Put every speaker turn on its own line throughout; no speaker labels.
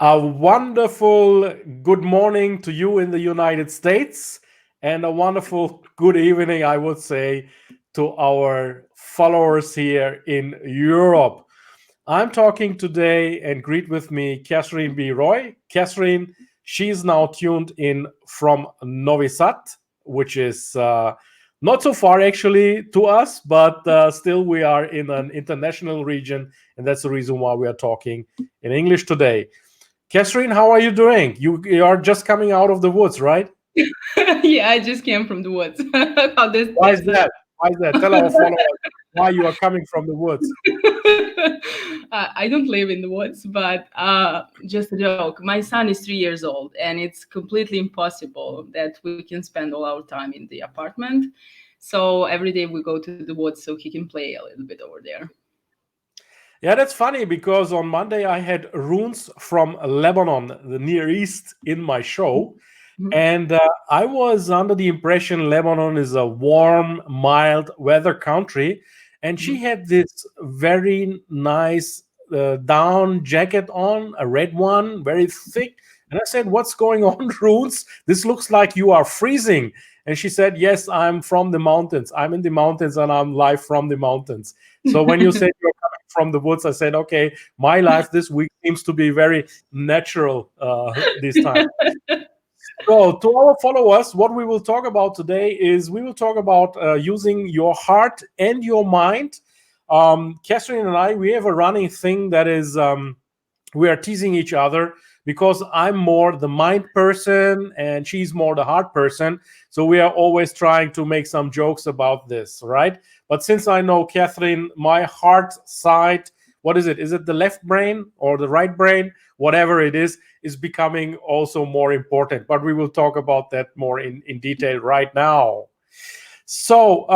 A wonderful good morning to you in the United States, and a wonderful good evening, I would say, to our followers here in Europe. I'm talking today, and greet with me Catherine B. Roy. Catherine, she's now tuned in from Novi Sad, which is not so far actually to us, but still we are in an international region, and that's the reason why we are talking in English today. Catherine, how are you doing? You are just coming out of the woods, right?
Yeah, I just came from the woods. How this
Why is that? Why is that? Tell our followers why you are coming from the woods.
I don't live in the woods, but just a joke. My son is 3 years old, and it's completely impossible that we can spend all our time in the apartment. So every day we go to the woods so he can play a little bit over there.
Yeah, that's funny because on Monday I had runes from Lebanon, the Near East, in my show.
Mhm.
And I was under the impression Lebanon is a warm, mild weather country. And she
Mhm.
had this very nice down jacket on, a red one, very thick. And I said, "What's going on, Runes? This looks like you are freezing." And she said, "Yes, I'm from the mountains. I'm in the mountains and I'm live from the mountains." So when you said you're coming from the woods, I said, "Okay, my life this week seems to be very natural this time." So, to our followers, what we will talk about today is we will talk about using your heart and your mind. Catherine and I, we have a running thing that is we are teasing each other because I'm more the mind person and she's more the heart person. So we are always trying to make some jokes about this, right? But since I know Catherine, my heart side, what is it? Is it the left brain or the right brain? Whatever it is becoming also more important. But we will talk about that more in detail right now. So,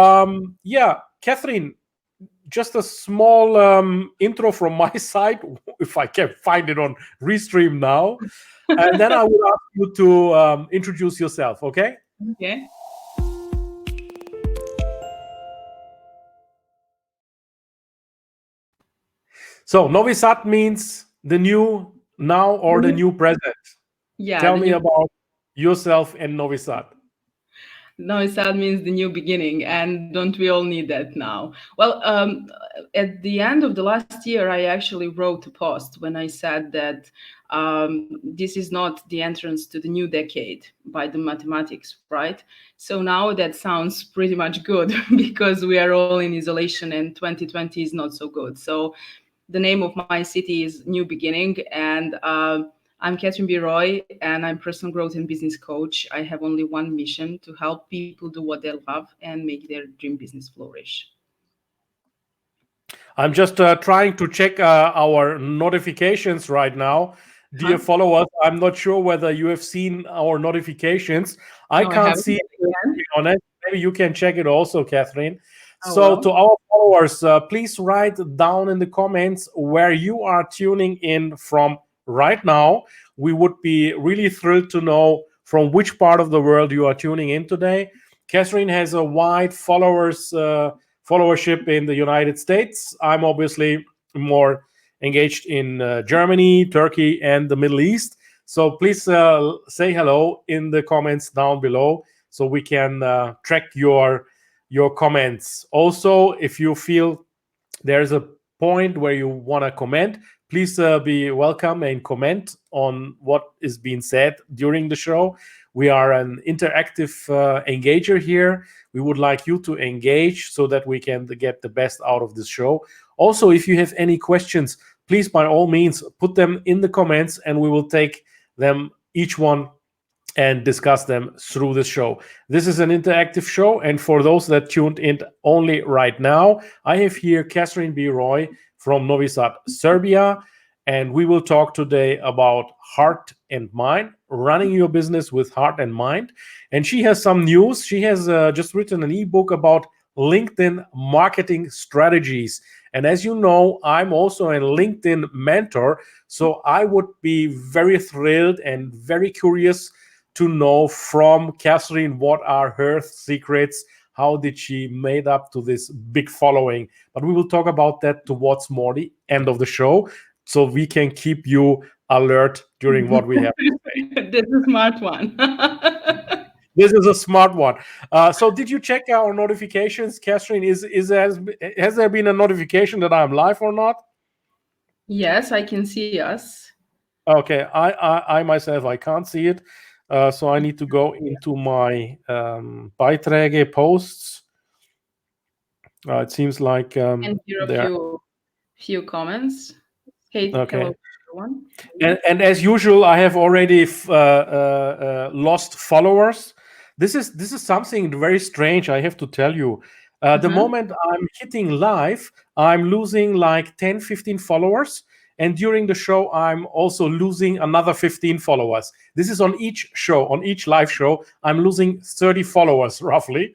yeah, Catherine, just a small intro from my side, if I can find it on Restream now. And then I will ask you to introduce yourself, okay?
Okay.
So, Novi Sad means the new now or the new present.
Yeah,
Tell
the
me
new.
about yourself and Novi Sad.
No, sad means the new beginning, and don't we all need that now? Well, at the end of the last year, I actually wrote a post when I said that this is not the entrance to the new decade by the mathematics, right? So now that sounds pretty much good because we are all in isolation and 2020 is not so good. So the name of my city is New Beginning, and I'm Catherine B. Roy, and I'm personal growth and business coach. I have only one mission to help people do what they love and make their dream business flourish.
I'm just trying to check our notifications right now. Dear
Huh?
followers, I'm not sure whether you have seen our notifications. I
No, I
can't
haven't
see
yet
it, to
again.
be honest. Maybe you can check it also, Catherine.
Oh
So, to
well.
our followers, please write down in the comments where you are tuning in from right now. We would be really thrilled to know from which part of the world you are tuning in today. Catherine has a wide followership in the United States. I'm obviously more engaged in Germany, Turkey, and the Middle East. So please say hello in the comments down below so we can track your comments. Also, if you feel there's a point where you want to comment, please be welcome and comment on what is being said during the show. We are an interactive engager here. We would like you to engage so that we can get the best out of this show. Also, if you have any questions, please by all means put them in the comments and we will take them each one and discuss them through the show. This is an interactive show, and for those that tuned in only right now, I have here Catherine B. Roy from Novi Sad, Serbia, and we will talk today about heart and mind, running your business with heart and mind. And she has some news. She has just written an ebook about LinkedIn marketing strategies. And as you know, I'm also a LinkedIn mentor, so I would be very thrilled and very curious to know from Catherine what are her secrets. How did she made up to this big following? But we will talk about that towards more the end of the show, so we can keep you alert during what we have to say.
This is a smart one.
This is a smart one. So did you check our notifications, Catherine? Has there been a notification that I'm live or not?
Yes, I can see us.
Okay, I myself, I can't see it. So I need to go into my Beiträge posts. It seems like
And here a few comments. Hey,
okay.
hello everyone.
And as usual, I have already lost followers. This is something very strange, I have to tell you. The moment I'm hitting live, I'm losing like 10, 15 followers. And during the show, I'm also losing another 15 followers. This is on each show, on each live show, I'm losing 30 followers roughly.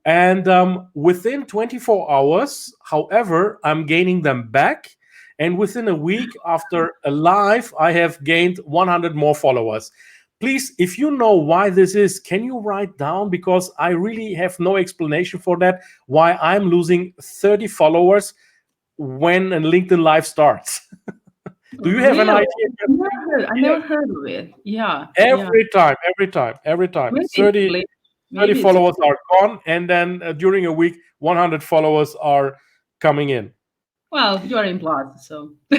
And within 24 hours, however, I'm gaining them back. And within a week after a live, I have gained 100 more followers. Please, if you know why this is, can you write down? Because I really have no explanation for that, why I'm losing 30 followers when a LinkedIn Live starts. Do you have an idea?
I never heard of it. Yeah.
Every time.
Maybe
30 followers are gone, and then during a week, 100 followers are coming in.
Well, you are in plus, so.
So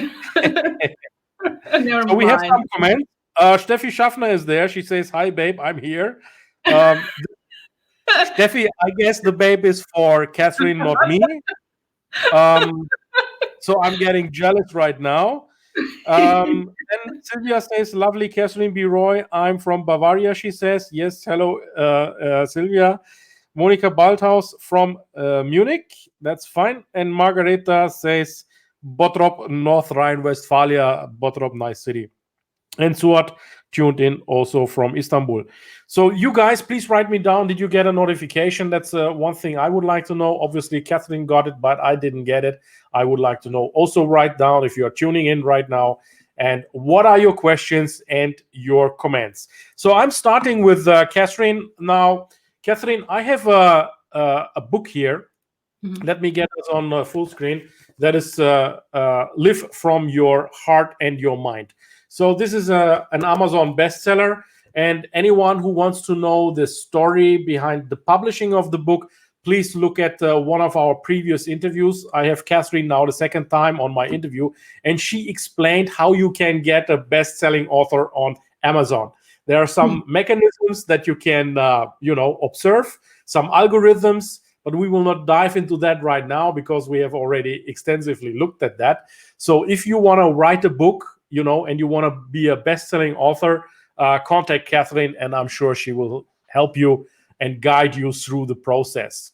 we have some comments. Steffi Schaffner is there. She says, "Hi, babe, I'm here." Steffi, I guess the babe is for Catherine, not me. So I'm getting jealous right now. And Sylvia says, "Lovely Catherine B. Roy. I'm from Bavaria," she says. Yes, hello, Sylvia. Monika Balthaus from Munich. That's fine. And Margareta says, Bottrop, North Rhine-Westphalia. Bottrop, nice city. And Suat tuned in also from Istanbul. So you guys, please write me down. Did you get a notification? That's one thing I would like to know. Obviously, Catherine got it, but I didn't get it. I would like to know. Also, write down if you are tuning in right now. And what are your questions and your comments? So I'm starting with Catherine now. Catherine, I have a book here. Let me get us on full screen. That is Live from Your Heart and Your Mind. So this is an Amazon bestseller. And anyone who wants to know the story behind the publishing of the book, please look at one of our previous interviews. I have Catherine now the second time on my interview, and she explained how you can get a best-selling author on Amazon. There are some mechanisms that you can, observe, some algorithms, but we will not dive into that right now because we have already extensively looked at that. So if you want to write a book, and you want to be a best-selling author, contact Catherine, and I'm sure she will help you and guide you through the process.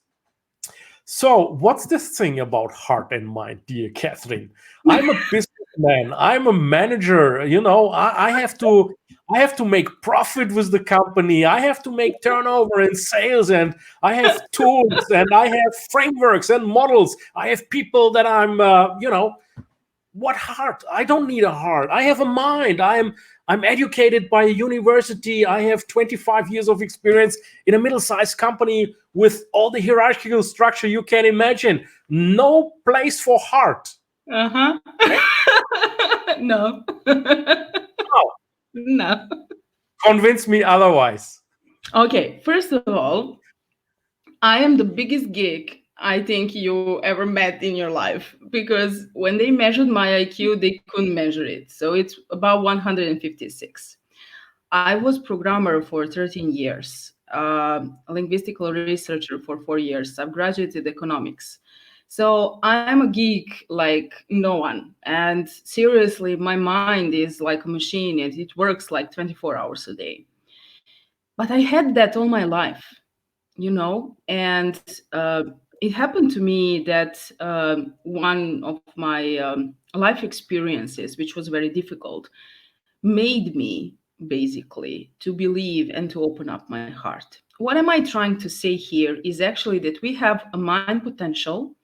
So what's this thing about heart and mind, dear Catherine? I'm a businessman. I'm a manager. I have to make profit with the company. I have to make turnover and sales, and I have tools, and I have frameworks and models. I have people that I'm, what heart? I don't need a heart. I have a mind. I'm educated by a university. I have 25 years of experience in a middle-sized company with all the hierarchical structure you can imagine. No place for heart.
No. No.
Convince me otherwise.
Okay, first of all, I am the biggest geek I think you ever met in your life, because when they measured my IQ, they couldn't measure it. So it's about 156. I was programmer for 13 years, a linguistical researcher for 4 years. I've graduated economics. So I'm a geek like no one. And seriously, my mind is like a machine and it works like 24 hours a day. But I had that all my life, and it happened to me that one of my life experiences, which was very difficult, made me basically to believe and to open up my heart. What am I trying to say here is actually that we have a mind potential,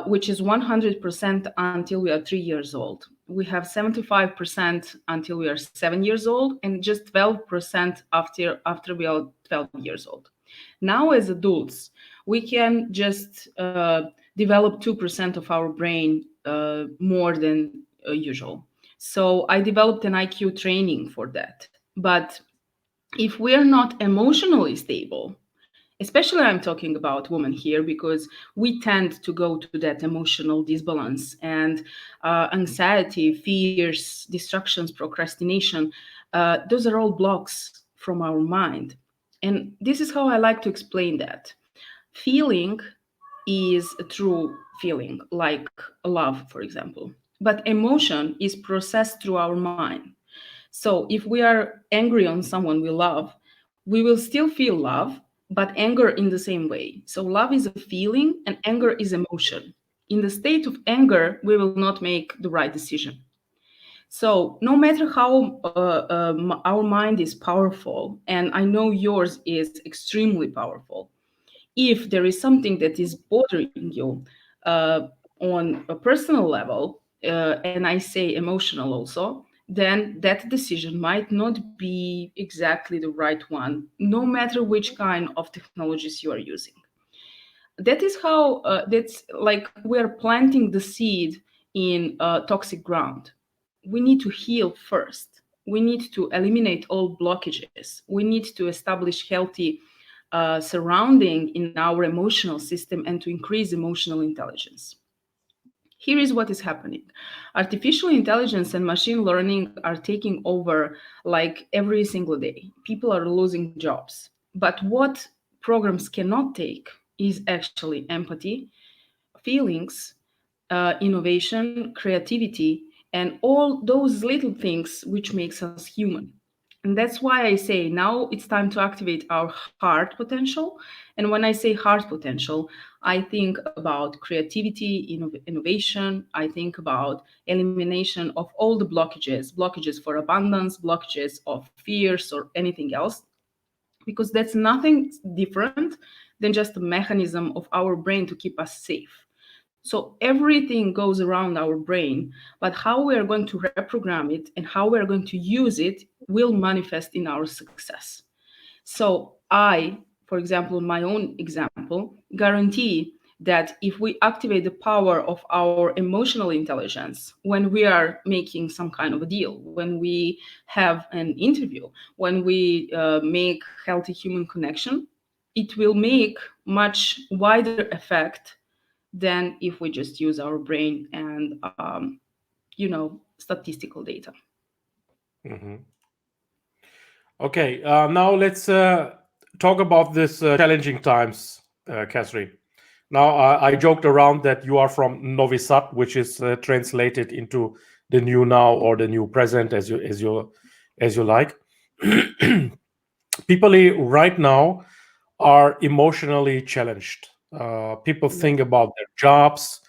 which is 100% until we are 3 years old. We have 75% until we are 7 years old, and just 12% after we are 12 years old. Now, as adults, we can just develop 2% of our brain more than usual. So I developed an IQ training for that. But if we're not emotionally stable, especially I'm talking about women here because we tend to go to that emotional disbalance and anxiety, fears, distractions, procrastination. Those are all blocks from our mind. And this is how I like to explain that. Feeling is a true feeling, like love, for example. But emotion is processed through our mind. So if we are angry on someone we love, we will still feel love, but anger in the same way. So love is a feeling and anger is emotion. In the state of anger, we will not make the right decision. So no matter how our mind is powerful, and I know yours is extremely powerful, if there is something that is bothering you on a personal level, and I say emotional also, then that decision might not be exactly the right one, no matter which kind of technologies you are using. That is how that's like we're planting the seed in toxic ground. We need to heal first. We need to eliminate all blockages. We need to establish healthy surrounding in our emotional system and to increase emotional intelligence. Here is what is happening. Artificial intelligence and machine learning are taking over like every single day. People are losing jobs. But what programs cannot take is actually empathy, feelings, innovation, creativity, and all those little things which makes us human. And that's why I say now it's time to activate our heart potential. And when I say heart potential, I think about creativity, innovation. I think about elimination of all the blockages for abundance, blockages of fears or anything else, because that's nothing different than just a mechanism of our brain to keep us safe. So everything goes around our brain, but how we are going to reprogram it and how we are going to use it will manifest in our success. So I, for example, in my own example, guarantee that if we activate the power of our emotional intelligence when we are making some kind of a deal, when we have an interview, when we make healthy human connection, it will make much wider effect than if we just use our brain and statistical data.
Mhm. Okay, now let's talk about this challenging times, Catherine. Now, I joked around that you are from Novi Sad, which is translated into the new now or the new present, as you like. People right now are emotionally challenged. People think about their jobs.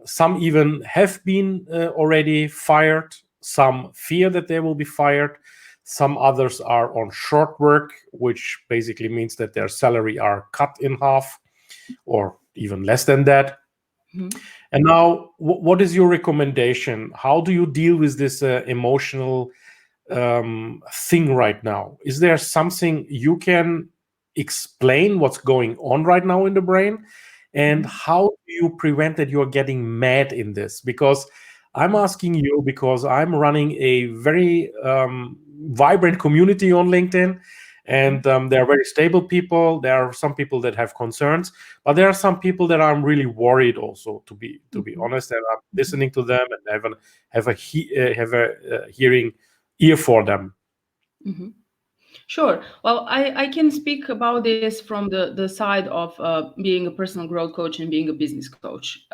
Some even have been already fired. Some fear that they will be fired. Some others are on short work, which basically means that their salary are cut in half or even less than that.
Mhm.
And now, what is your recommendation? How do you deal with this emotional thing right now? Is there something you can explain what's going on right now in the brain? And how do you prevent that you're getting mad in this? Because I'm asking you because I'm running a very vibrant community on LinkedIn, and there are very stable people. There are some people that have concerns, but there are some people that I'm really worried also. To be honest, and I'm listening to them and have a hearing ear for them.
Mhm. Sure. Well, I can speak about this from the side of being a personal growth coach and being a business coach.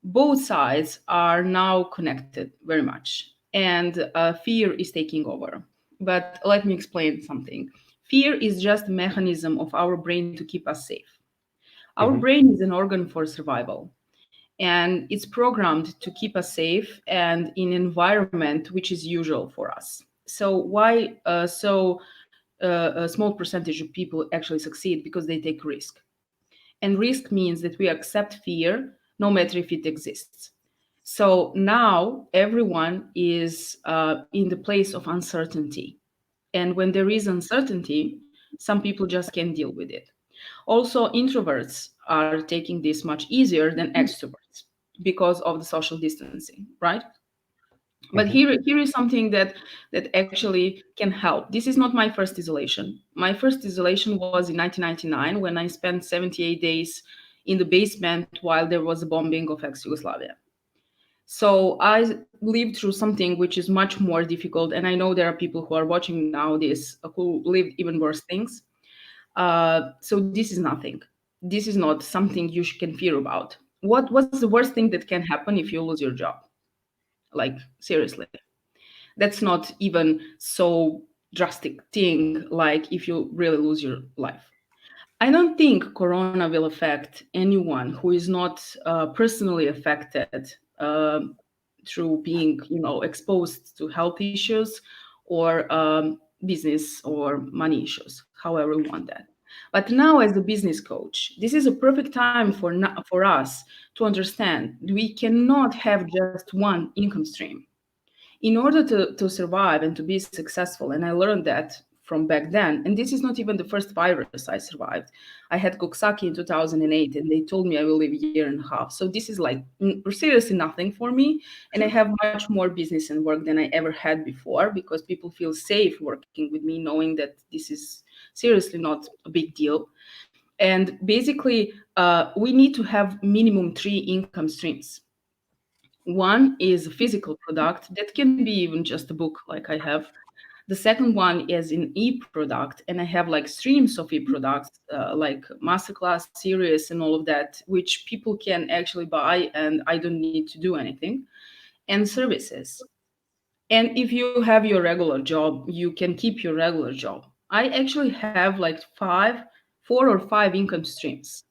Both sides are now connected very much, and fear is taking over. But let me explain something. Fear is just a mechanism of our brain to keep us safe. Our
Mhm.
brain is an organ for survival, and it's programmed to keep us safe and in an environment which is usual for us. So why a small percentage of people actually succeed? Because they take risk, and risk means that we accept fear no matter if it exists. So now everyone is in the place of uncertainty, and when there is uncertainty, some people just can't deal with it. Also, introverts are taking this much easier than extroverts because of the social distancing, right? But here is something that actually can help. This is not my first isolation. My first isolation was in 1999 when I spent 78 days in the basement while there was a bombing of ex-Yugoslavia. So I lived through something which is much more difficult, and I know there are people who are watching now this who lived even worse things. So this is nothing. This is not something you can fear about. What's the worst thing that can happen if you lose your job? Like, seriously. That's not even so drastic thing like if you really lose your life. I don't think Corona will affect anyone who is not personally affected through being, exposed to health issues or business or money issues, however we want that. But now, as a business coach, this is a perfect time for us to understand we cannot have just one income stream in order to survive and to be successful. And I learned that from back then. And this is not even the first virus I survived. I had Coxsackie in 2008, and they told me I will live a year and a half. So this is like seriously nothing for me. And I have much more business and work than I ever had before, because people feel safe working with me, knowing that this is seriously not a big deal. And basically, we need to have minimum 3 income streams. One is a physical product that can be even just a book like I have. The second one is an e-product, and I have like streams of e-products, like masterclass series and all of that, which people can actually buy, and I don't need to do anything. And services. And if you have your regular job, you can keep your regular job. I actually have like 4 or 5 income streams,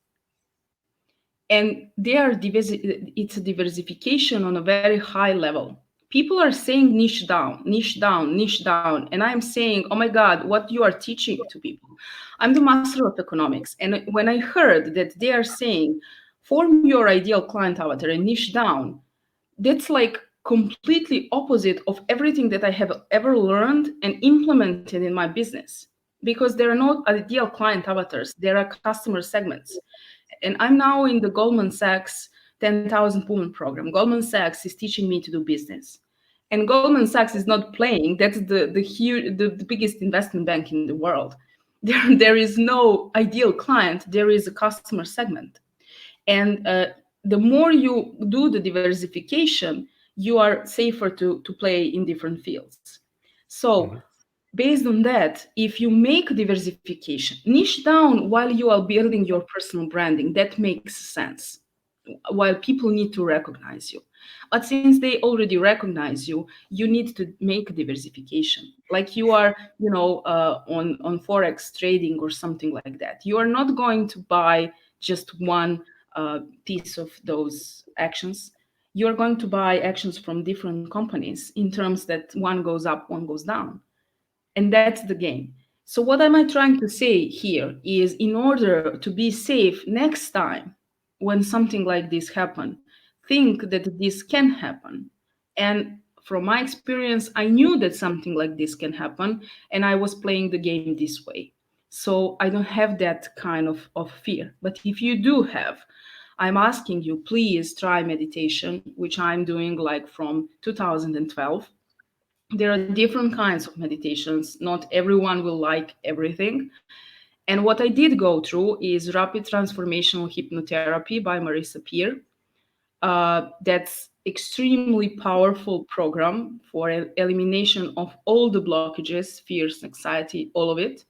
and it's a diversification on a very high level. People are saying niche down, niche down, niche down, and I'm saying, oh my god, what you are teaching to people. I'm the master of economics, and when I heard that they are saying form your ideal client avatar and niche down, that's like completely opposite of everything that I have ever learned and implemented in my business, because there are not ideal client avatars, there are customer segments. And I'm now in the Goldman Sachs 10,000 Women program. Goldman Sachs is teaching me to do business. And Goldman Sachs is not playing. That's the biggest investment bank in the world. There is no ideal client. There is a customer segment. And the more you do the diversification, you are safer to play in different fields. So based on that, if you make diversification, niche down while you are building your personal branding, that makes sense. While people need to recognize you. But since they already recognize you, you need to make diversification. Like you are, on Forex trading or something like that. You are not going to buy just one piece of those actions. You're going to buy actions from different companies in terms that one goes up, one goes down. And that's the game. So what am I trying to say here is, in order to be safe next time when something like this happen, think that this can happen. And from my experience, I knew that something like this can happen, and I was playing the game this way. So I don't have that kind of fear. But if you do have, I'm asking you, please try meditation, which I'm doing like from 2012. There are different kinds of meditations. Not everyone will like everything. And what I did go through is rapid transformational hypnotherapy by Marissa Peer. That's extremely powerful program for elimination of all the blockages, fears, anxiety, all of it.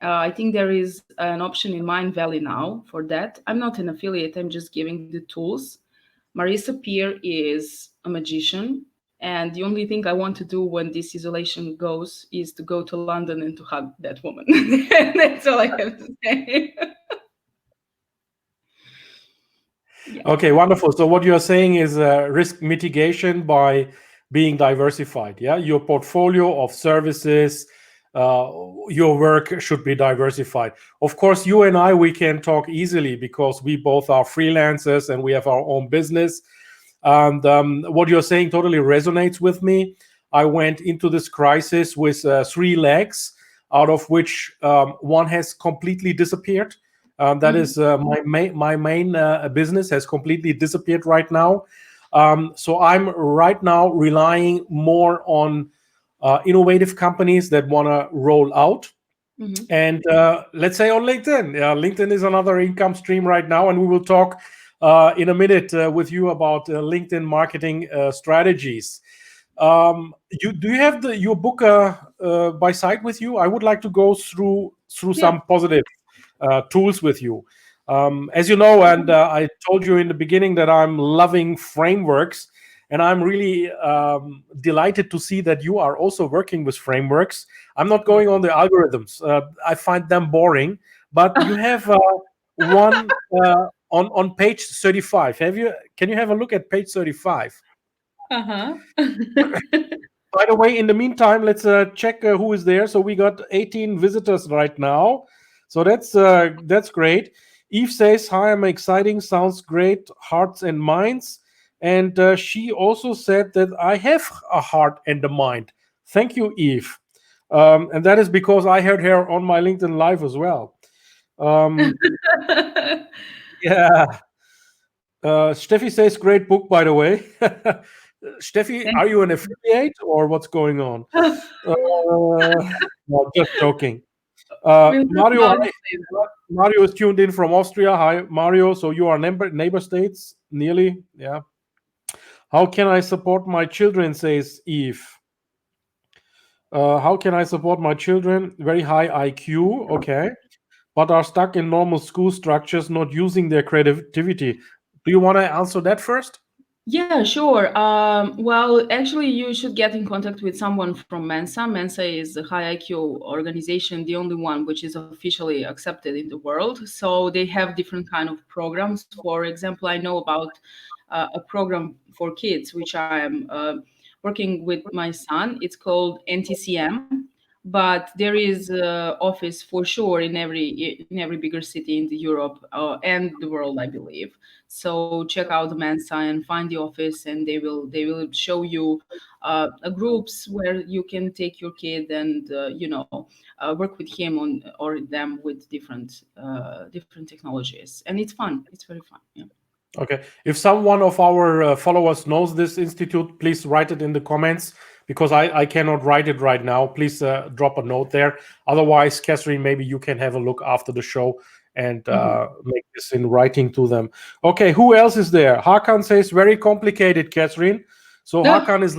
I think there is an option in Mind Valley now for that. I'm not an affiliate, I'm just giving the tools. Marissa Peer is a magician, and the only thing I want to do when this isolation goes is to go to London and to hug that woman. That's all I have to say. Yeah.
Okay, wonderful. So what you're saying is risk mitigation by being diversified. Yeah, your portfolio of services, your work should be diversified. Of course, you and I, we can talk easily because we both are freelancers and we have our own business. And what you're saying totally resonates with me. I went into this crisis with 3 legs, out of which one has completely disappeared. That is my main business has completely disappeared right now. So I'm right now relying more on innovative companies that want to roll out. And let's say on LinkedIn. LinkedIn is another income stream right now, and we will talk in a minute with you about LinkedIn marketing strategies. Do you have your book by side with you? I would like to go through some positive tools with you. As you know, and I told you in the beginning that I'm loving frameworks, and I'm really delighted to see that you are also working with frameworks. I'm not going on the algorithms. I find them boring, but you have one on page 35. Can you have a look at page 35? By the way, in the meantime, let's check who is there. So we got 18 visitors right now. So that's great. Eve says, "Hi, I'm exciting. Sounds great. Hearts and minds." And she also said that I have a heart and a mind. Thank you, Eve. And that is because I heard her on my LinkedIn Live as well. Yeah. Steffi says, "Great book, by the way." Steffi, are you an affiliate or what's going on? No, just joking. Mario is tuned in from Austria. Hi, Mario. So you are neighbor states, nearly. Yeah. How can I support my children, says Eve. How can I support my children? Very high IQ, okay, but are stuck in normal school structures, not using their creativity. Do you want to answer that first?
Yeah, sure. Well, actually, you should get in contact with someone from MENSA. MENSA is a high IQ organization, the only one which is officially accepted in the world. So they have different kind of programs. For example, I know about a program for kids, which I am working with my son. It's called NTCM, but there is office for sure in every bigger city in the Europe and the world, I believe. So check out the Mensa and find the office, and they will show you groups where you can take your kid and work with him on or them with different technologies, and it's fun. It's very fun. Yeah.
Okay. If someone of our followers knows this institute, please write it in the comments because I cannot write it right now. Please drop a note there. Otherwise, Catherine, maybe you can have a look after the show and make this in writing to them. Okay, who else is there? Hakan says, very complicated, Catherine. So Hakan is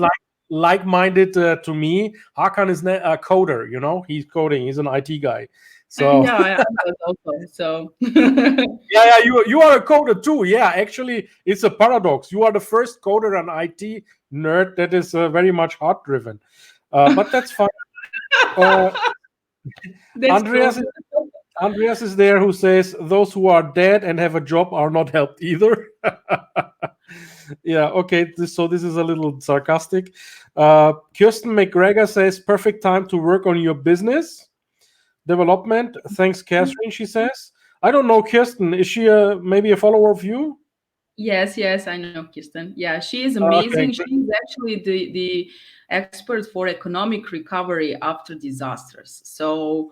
like-minded to me. Hakan is a coder, he's coding. He's an IT guy. So
yeah, I am also. So
yeah, you are a coder too. Yeah, actually, it's a paradox. You are the first coder and IT nerd that is very much heart driven, but that's fine. Andreas, Andreas is there who says those who are dead and have a job are not helped either. Yeah, okay. So this is a little sarcastic. Kirsten McGregor says perfect time to work on your business development. Thanks, Catherine. She says. I don't know, Kirsten. Is she maybe a follower of you?
Yes, I know Kirsten. Yeah, she is amazing.
Okay.
She's actually the expert for economic recovery after disasters. So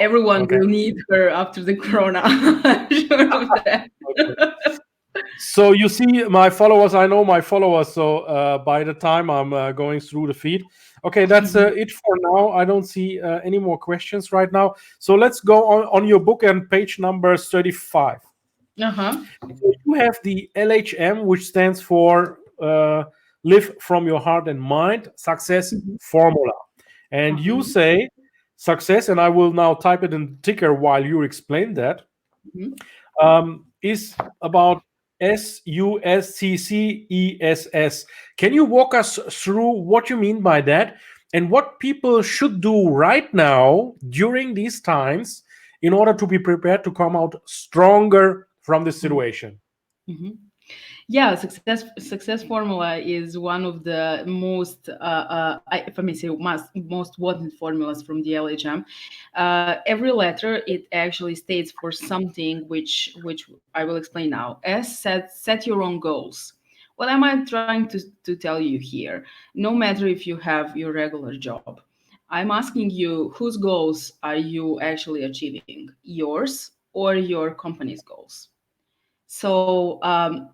everyone will need her after the corona. I'm sure of that.
Okay. So you see my followers. I know my followers. So by the time I'm going through the feed, okay, that's it for now. I don't see any more questions right now. So let's go on your book and page number 35. So you have the LHM, which stands for Live from Your Heart and Mind Success Formula. And you say success, and I will now type it in the ticker while you explain that, is about SUCCESS. Can you walk us through what you mean by that and what people should do right now during these times in order to be prepared to come out stronger from this situation?
Yeah, success formula is one of the most, if I may say, most wanted formulas from the LHM. Every letter it actually states for something which I will explain now. S set your own goals. What am I trying to tell you here? No matter if you have your regular job, I'm asking you whose goals are you actually achieving, yours or your company's goals? So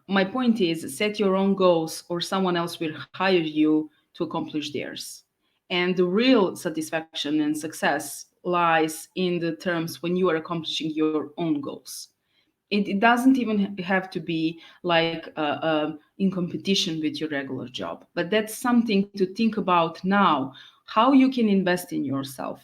my point is, set your own goals, or someone else will hire you to accomplish theirs. And the real satisfaction and success lies in the terms when you are accomplishing your own goals. It doesn't even have to be like in competition with your regular job, but that's something to think about now. How you can invest in yourself,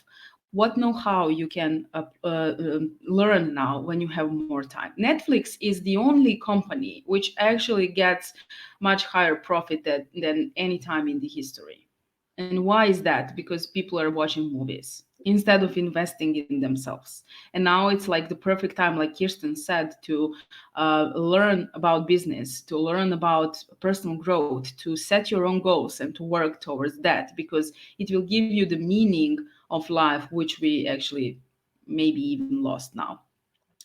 what know-how you can learn now when you have more time. Netflix is the only company which actually gets much higher profit than any time in the history. And why is that? Because people are watching movies instead of investing in themselves. And now it's like the perfect time, like Kirsten said, to learn about business, to learn about personal growth, to set your own goals and to work towards that, because it will give you the meaning of life, which we actually maybe even lost now.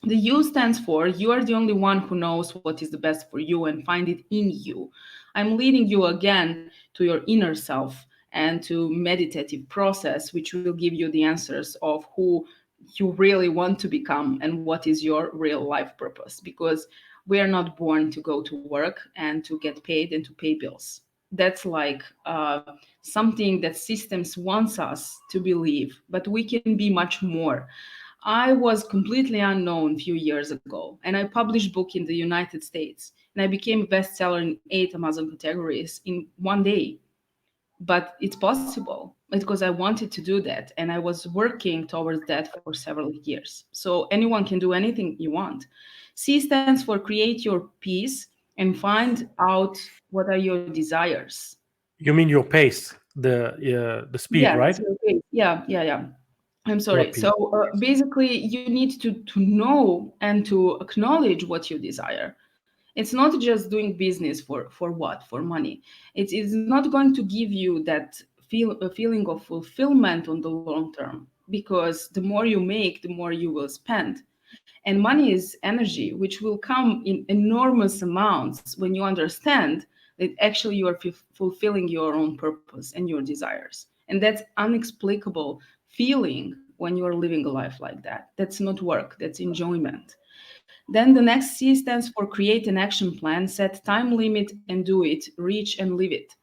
The U stands for you are the only one who knows what is the best for you and find it in you. I'm leading you again to your inner self and to meditative process, which will give you the answers of who you really want to become and what is your real life purpose. Because we are not born to go to work and to get paid and to pay bills. That's like something that systems wants us to believe, but we can be much more. I was completely unknown a few years ago, and I published book in the United States, and I became a bestseller in 8 Amazon categories in one day. But it's possible because I wanted to do that, and I was working towards that for several years. So anyone can do anything you want. C stands for create your peace and find out what are your desires.
You mean your pace, the speed,
Yes,
right?
okay. Yeah. I'm
Your
sorry. So
peace.
basically, you need to know and to acknowledge what you desire. It's not just doing business for what? For money. It is not going to give you that a feeling of fulfillment on the long term, because the more you make, the more you will spend. And money is energy, which will come in enormous amounts when you understand that actually you are fulfilling your own purpose and your desires. And that's unexplicable feeling when you are living a life like that. That's not work, that's enjoyment. Then the next C stands for create an action plan, set time limit and do it, reach and live it.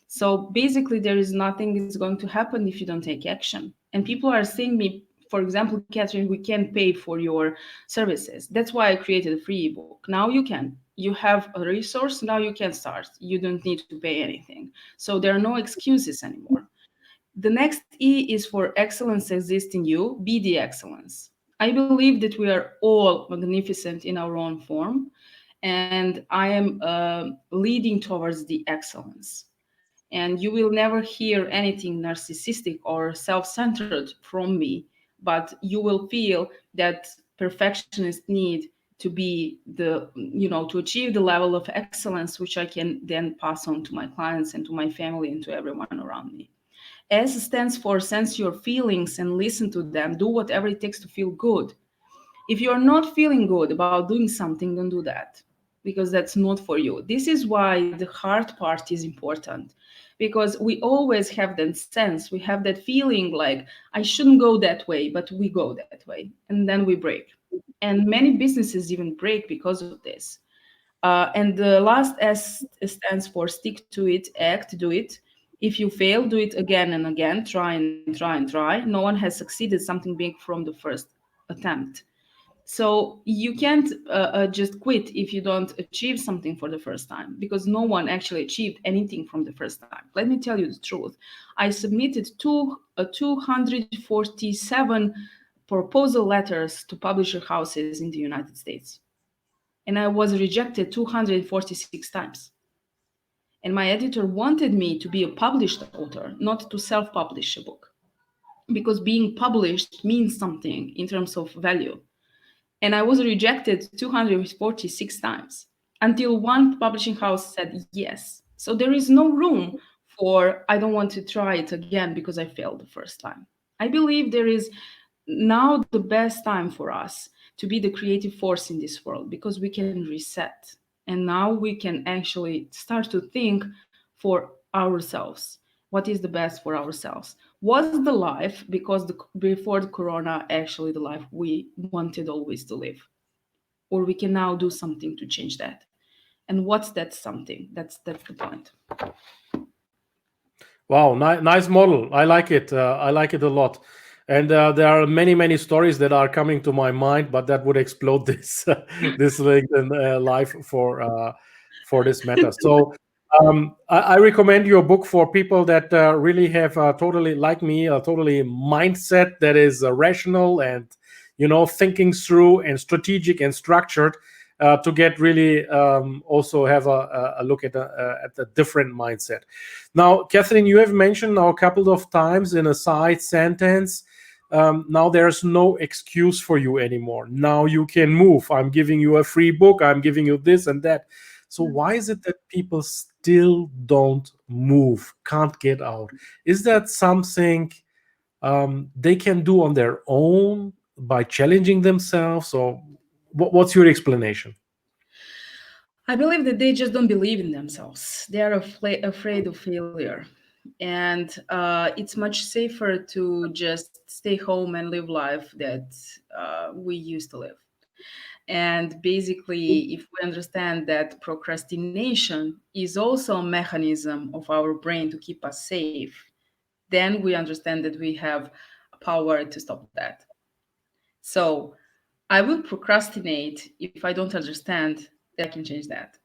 So basically, there is nothing is going to happen if you don't take action. And people are saying me, for example, Catherine, we can't pay for your services. That's why I created a free ebook. Now you can. You have a resource. Now you can start. You don't need to pay anything. So there are no excuses anymore. The next E is for excellence exists in you, be the excellence. I believe that we are all magnificent in our own form, and I am leading towards the excellence. And you will never hear anything narcissistic or self centered from me, but you will feel that perfectionists need to be to achieve the level of excellence which I can then pass on to my clients and to my family and to everyone around me. S stands for sense your feelings and listen to them. Do whatever it takes to feel good. If you're not feeling good about doing something, don't do that, because that's not for you. This is why the heart part is important, because we always have that sense, we have that feeling like I shouldn't go that way, but we go that way, and then we break. And many businesses even break because of this. And the last S stands for stick to it, act, do it. If you fail, do it again and again, try and try and try. No one has succeeded something big from the first attempt. So you can't just quit if you don't achieve something for the first time, because no one actually achieved anything from the first time. Let me tell you the truth. I submitted 247 proposal letters to publisher houses in the United States, and I was rejected 246 times. And my editor wanted me to be a published author, not to self publish a book, because being published means something in terms of value. And I was rejected 246 times until one publishing house said yes. So there is no room for I don't want to try it again because I failed the first time. I believe there is now the best time for us to be the creative force in this world, because we can reset. And now we can actually start to think for ourselves. What is the best for ourselves? Was the life, because before the corona, actually the life we wanted always to live? or we can now do something to change that. And what's that something? That's the point.
Wow, nice model. I like it. I like it a lot. And there are many stories that are coming to my mind, but that would explode this this LinkedIn live for this matter. So I recommend your book for people that really have totally, like me, a totally mindset that is rational and thinking through and strategic and structured, to get really also have a look at a different mindset. Now, Catherine, you have mentioned now a couple of times in a side sentence, now there's no excuse for you anymore. Now you can move. I'm giving you a free book. I'm giving you this and that. So why is it that people still don't move, can't get out? Is that something they can do on their own by challenging themselves, or what's your explanation?
I believe that they just don't believe in themselves. They are afraid of failure. And it's much safer to just stay home and live life that we used to live. And basically, if we understand that procrastination is also a mechanism of our brain to keep us safe, then we understand that we have power to stop that. So I will procrastinate if I don't understand that I can change that.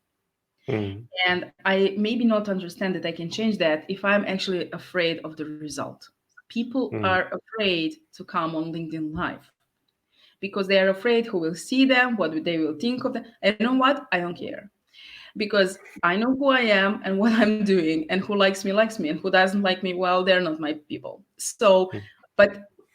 Mm.
And I maybe not understand that I can change that if I'm actually afraid of the result. People
Mm.
are afraid to come on LinkedIn Live because they are afraid who will see them, what they will think of them. And you know what? I don't care, because I know who I am and what I'm doing, and who likes me, and who doesn't like me, well, they're not my people. So,
Mm.
but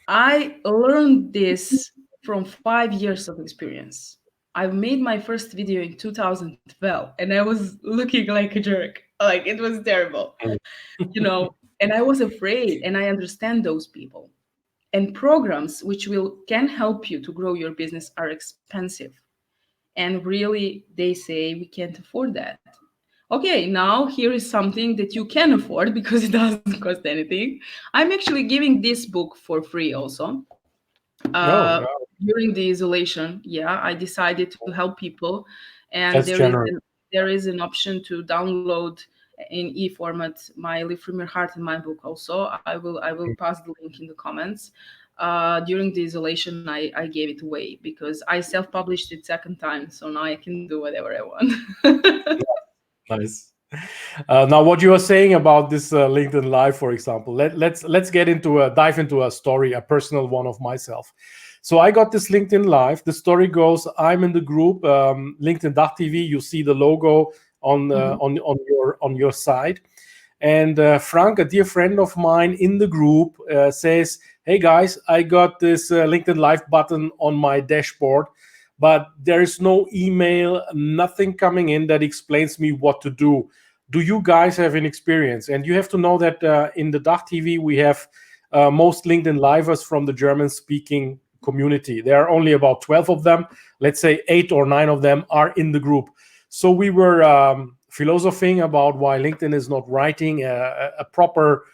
I learned this from 5 years of experience. I made my first video in 2012 and I was looking like a jerk. Like, it was terrible,
Mm.
and I was afraid, and I understand those people. And programs which will can help you to grow your business are expensive. And really, they say we can't afford that. Okay, now here is something that you can afford because it doesn't cost anything. I'm actually giving this book for free also.
No,
Uh, During the isolation, yeah, I decided to help people, and
that's generous.
there is an option to download in e-format my Live From Your Heart in my book also. I will pass the link in the comments. During the isolation, I gave it away because I self-published it second time, so now I can do whatever I want.
Nice. Now, what you are saying about this LinkedIn Live, for example, let's get into dive into a story, a personal one of myself. So I got this LinkedIn Live. The story goes: I'm in the group LinkedIn TV. You see the logo on
Mhm.
on your side, and Frank, a dear friend of mine in the group, says, "Hey guys, I got this LinkedIn Live button on my dashboard, but there is no email, nothing coming in that explains me what to do. Do you guys have an experience?" And you have to know that in the DACH TV, we have most LinkedIn Livers from the German-speaking community. There are only about 12 of them. Let's say 8 or 9 of them are in the group. So we were philosophing about why LinkedIn is not writing a proper,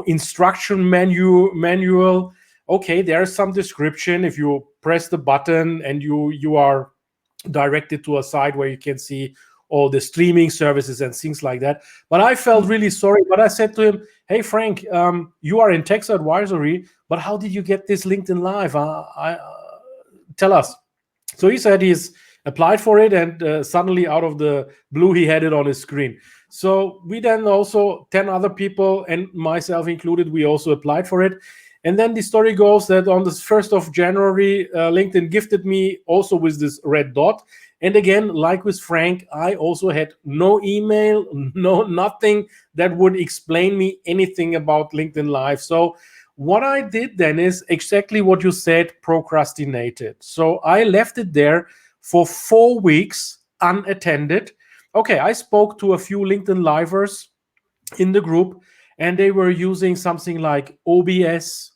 instruction manual. Okay, there's some description. If you press the button and you are directed to a site where you can see all the streaming services and things like that. But I felt really sorry. But I said to him, "Hey Frank, you are in tax advisory, but how did you get this LinkedIn Live? Tell us." So he said he's applied for it, and suddenly out of the blue, he had it on his screen. So we then also, 10 other people and myself included, we also applied for it. And then the story goes that on the 1st of January, LinkedIn gifted me also with this red dot. And again, like with Frank, I also had no email, no nothing that would explain me anything about LinkedIn Live. So what I did then is exactly what you said: procrastinated. So I left it there for 4 weeks unattended. Okay, I spoke to a few LinkedIn Livers in the group, and they were using something like OBS,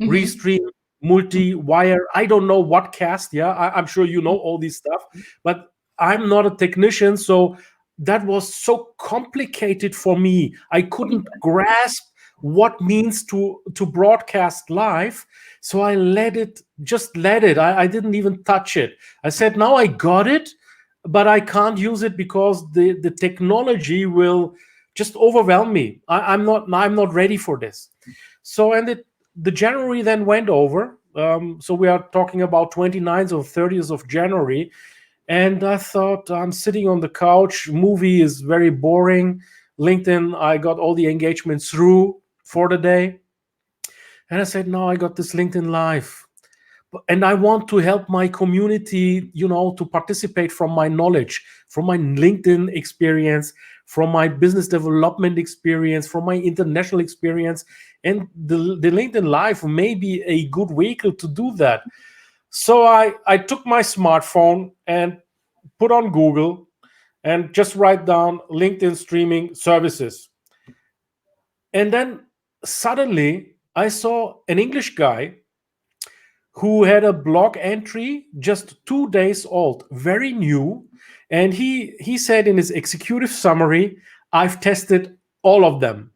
Mhm.
Restream, Multi-Wire. I don't know what cast. Yeah, I'm sure you know all this stuff, but I'm not a technician, so that was so complicated for me. I couldn't grasp what means to broadcast live. So I let it. I didn't even touch it. I said, now I got it, but I can't use it because the technology will just overwhelm me. I'm not ready for this. So the January then went over. So we are talking about 29th or 30th of January. And I thought, I'm sitting on the couch. Movie is very boring. LinkedIn, I got all the engagements through for the day. And I said, no, I got this LinkedIn Live. And I want to help my community, to participate from my knowledge, from my LinkedIn experience, from my business development experience, from my international experience. And the LinkedIn Live may be a good vehicle to do that. So I took my smartphone and put on Google and just write down LinkedIn streaming services. And then suddenly I saw an English guy who had a blog entry just 2 days old, very new. And he said in his executive summary, I've tested all of them.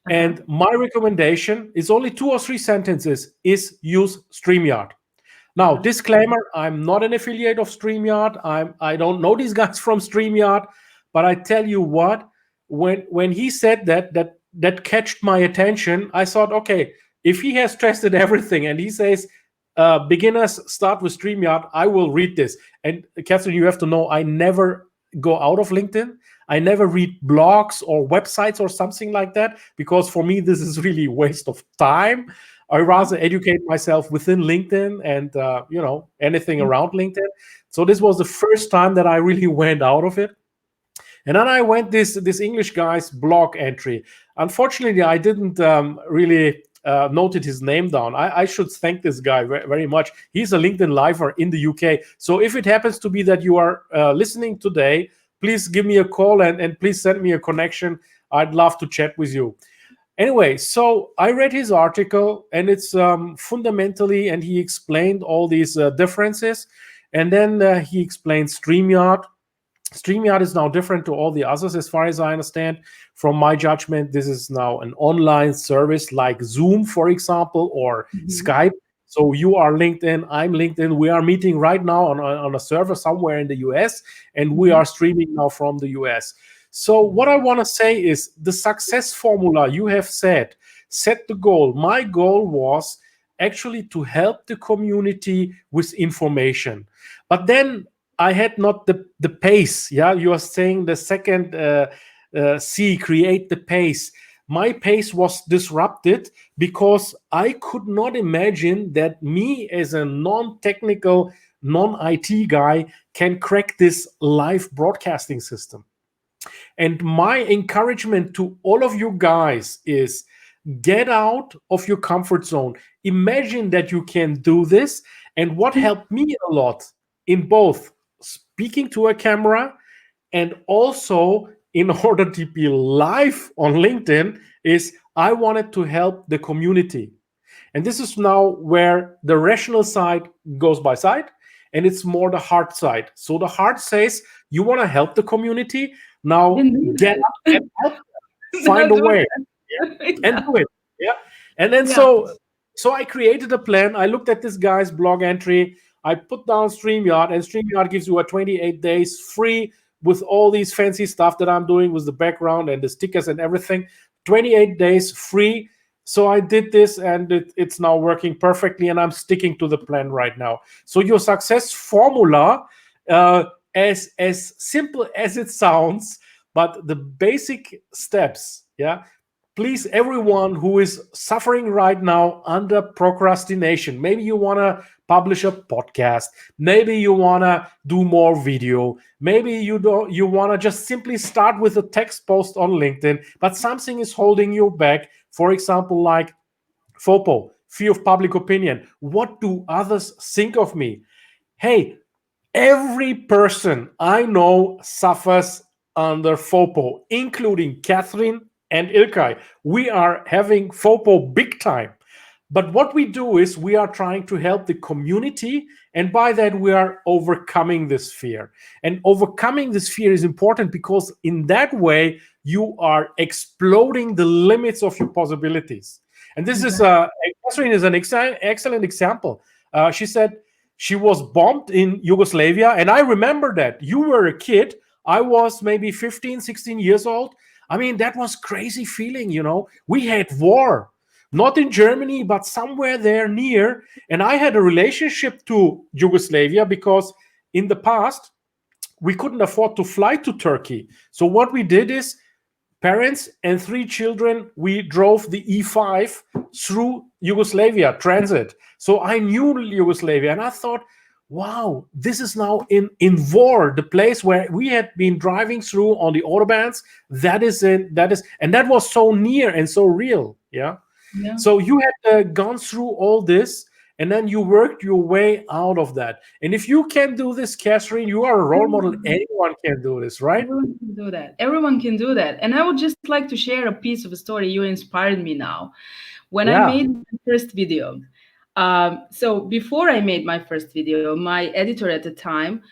And my recommendation is only 2 or 3 sentences, is use StreamYard. Now, disclaimer, I'm not an affiliate of StreamYard. I don't know these guys from StreamYard, but I tell you what, when he said that catched my attention. I thought, okay, if he has tested everything and he says beginners start with StreamYard, I will read this. And Catherine, you have to know, I never go out of LinkedIn. I never read blogs or websites or something like that, because for me, this is really a waste of time. I rather educate myself within LinkedIn and, anything around LinkedIn. So this was the first time that I really went out of it. And then I went this English guy's blog entry. Unfortunately, I didn't really noted his name down. I should thank this guy very, very much. He's a LinkedIn lifer in the UK. So if it happens to be that you are listening today, please give me a call and please send me a connection. I'd love to chat with you. Anyway, so I read his article, and it's fundamentally, and he explained all these differences. And then he explained StreamYard. StreamYard is now different to all the others, as far as I understand. From my judgment, this is now an online service like Zoom, for example, or Skype. So you are LinkedIn, I'm LinkedIn. We are meeting right now on a server somewhere in the US, and we are streaming now from the US. So what I want to say is the success formula you have set the goal. My goal was actually to help the community with information. But then I had not the pace. Yeah, you are saying the second C, create the pace. My pace was disrupted because I could not imagine that me as a non-technical, non-IT guy can crack this live broadcasting system. And my encouragement to all of you guys is get out of your comfort zone. Imagine that you can do this. And what helped me a lot in both speaking to a camera and also in order to be live on LinkedIn is I wanted to help the community. And this is now where the rational side goes by side, and it's more the heart side. So the heart says, you want to help the community. Now get up and help them. Find a way. And do it. Yeah. And then so I created a plan. I looked at this guy's blog entry. I put down StreamYard, and StreamYard gives you a 28 days free with all these fancy stuff that I'm doing with the background and the stickers and everything. 28 days free. So I did this, and it's now working perfectly, and I'm sticking to the plan right now. So your success formula, as simple as it sounds, but the basic steps, yeah. Please, everyone who is suffering right now under procrastination, maybe you want to publish a podcast, maybe you want to do more video, maybe you want to just simply start with a text post on LinkedIn, but something is holding you back. For example, like FOPO, fear of public opinion. What do others think of me? Hey, every person I know suffers under FOPO, including Catherine and Ilkay. We are having FOPO big time. But what we do is we are trying to help the community, and by that we are overcoming this fear. And overcoming this fear is important because in that way you are exploding the limits of your possibilities. And this is Catherine is an excellent example. She said she was bombed in Yugoslavia, and I remember that. You were a kid, I was maybe 15, 16 years old. I mean, that was crazy feeling, you know. We had war, not in Germany, but somewhere there near. And I had a relationship to Yugoslavia because in the past, we couldn't afford to fly to Turkey. So what we did is, parents and 3 children, we drove the E5 through Yugoslavia transit. So I knew Yugoslavia, and I thought, wow, this is now in war, the place where we had been driving through on the autobahns. And that was so near and so real. Yeah. So you had gone through all this, and then you worked your way out of that. And if you can do this, Catherine, you are a role model. Anyone can do this, right?
Everyone can do that. Everyone can do that. And I would just like to share a piece of a story. You inspired me now. When I made my first video, so before I made my first video, my editor at the time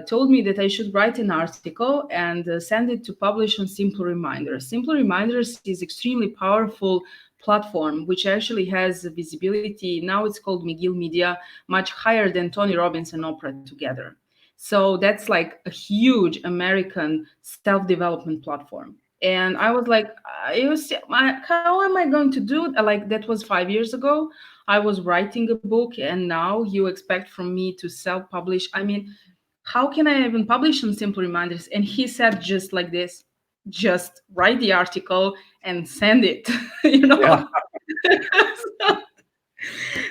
told me that I should write an article and send it to publish on Simple Reminders. Simple Reminders is extremely powerful platform, which actually has visibility. Now it's called McGill Media, much higher than Tony Robbins and Oprah together. So that's like a huge American self-development platform. And I was like, how am I going to do it? Like, that was 5 years ago. I was writing a book, and now you expect from me to self-publish. I mean, how can I even publish on Simple Reminders? And he said just like this, just write the article and send it, you know? Yeah.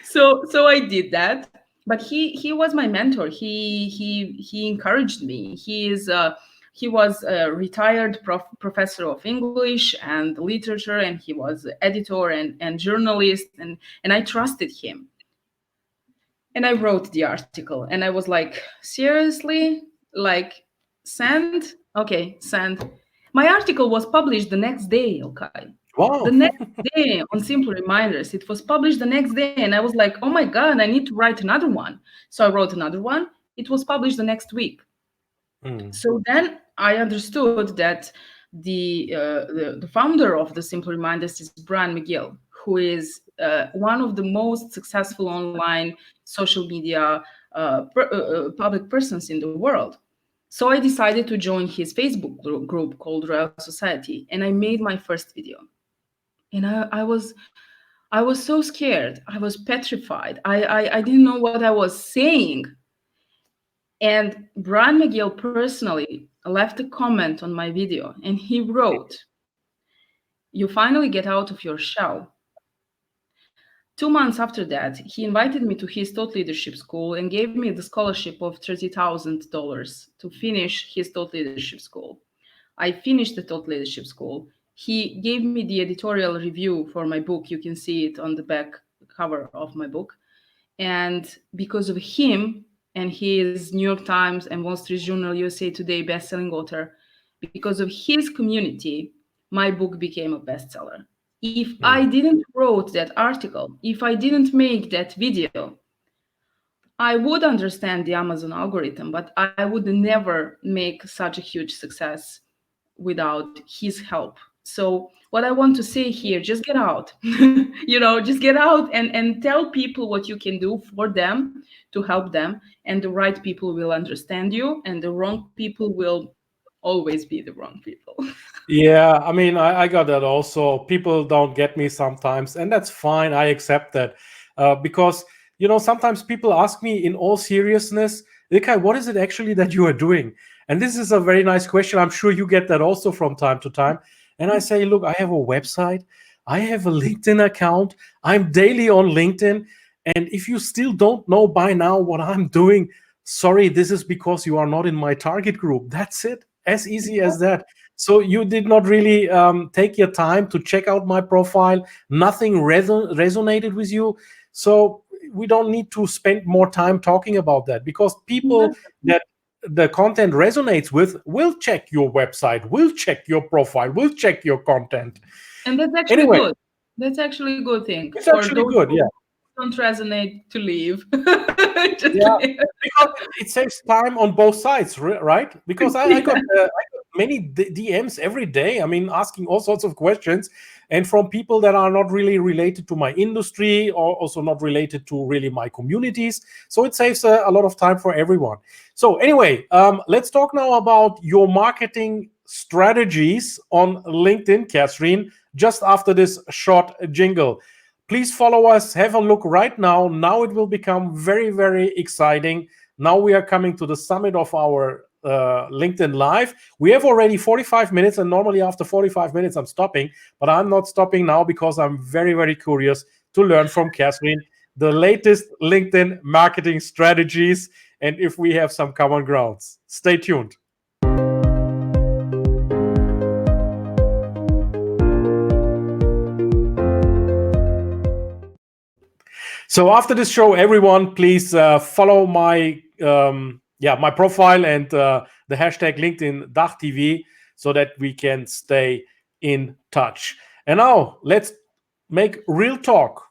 So I did that. But he was my mentor. He encouraged me. He was a retired professor of English and literature, and he was editor and journalist, and I trusted him. And I wrote the article, and I was like, seriously? Like, send? Okay, send. My article was published the next day, Ilkay.
Wow.
The next day on Simple Reminders. It was published the next day, and I was like, oh my God, I need to write another one. So I wrote another one. It was published the next week. So then I understood that the founder of the Simple Reminders is Brian McGill, who is one of the most successful online social media public persons in the world. So I decided to join his Facebook group called Royal Society, and I made my first video. And I was so scared. I was petrified. I didn't know what I was saying. And Brian McGill personally left a comment on my video, and he wrote, "You finally get out of your shell." 2 months after that, he invited me to his Thought Leadership School and gave me the scholarship of $30,000 to finish his Thought Leadership School. I finished the Thought Leadership School. He gave me the editorial review for my book. You can see it on the back cover of my book. And because of him, and he is New York Times and Wall Street Journal, USA Today bestselling author, because of his community, my book became a bestseller. If I didn't wrote that article, if I didn't make that video, I would understand the Amazon algorithm, but I would never make such a huge success without his help. So what I want to say here, just get out, just get out and tell people what you can do for them to help them. And the right people will understand you, and the wrong people will always be the wrong people.
Yeah, I mean, I got that also. People don't get me sometimes, and that's fine. I accept that because, sometimes people ask me in all seriousness, Ilkay, what is it actually that you are doing? And this is a very nice question. I'm sure you get that also from time to time. And I say, look, I have a website. I have a LinkedIn account. I'm daily on LinkedIn. And if you still don't know by now what I'm doing, sorry, this is because you are not in my target group. That's it. As easy as that. So you did not really take your time to check out my profile. Nothing resonated with you. So we don't need to spend more time talking about that, because people that the content resonates with will check your website, will check your profile, will check your content.
And that's actually good. That's actually a good thing.
It's actually good, yeah.
don't resonate, to leave.
Yeah, because it saves time on both sides, right? Because I got many DMs every day. I mean, asking all sorts of questions, and from people that are not really related to my industry, or also not related to really my communities. So it saves a lot of time for everyone. So anyway, let's talk now about your marketing strategies on LinkedIn, Catherine, just after this short jingle. Please follow us, have a look right now. Now it will become very, very exciting. Now we are coming to the summit of our LinkedIn Live. We have already 45 minutes, and normally after 45 minutes I'm stopping, but I'm not stopping now because I'm very, very curious to learn from Catherine the latest LinkedIn marketing strategies and if we have some common grounds. Stay tuned. So after this show, everyone, please follow my my profile and the hashtag LinkedIn Dach TV so that we can stay in touch. And now let's make real talk,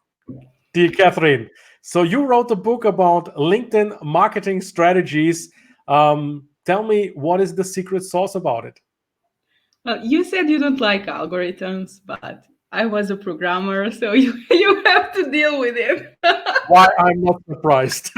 dear Catherine. So you wrote a book about LinkedIn marketing strategies. Tell me, what is the secret sauce about it?
You said you don't like algorithms, but I was a programmer, so you have to deal with it.
Why I'm not surprised.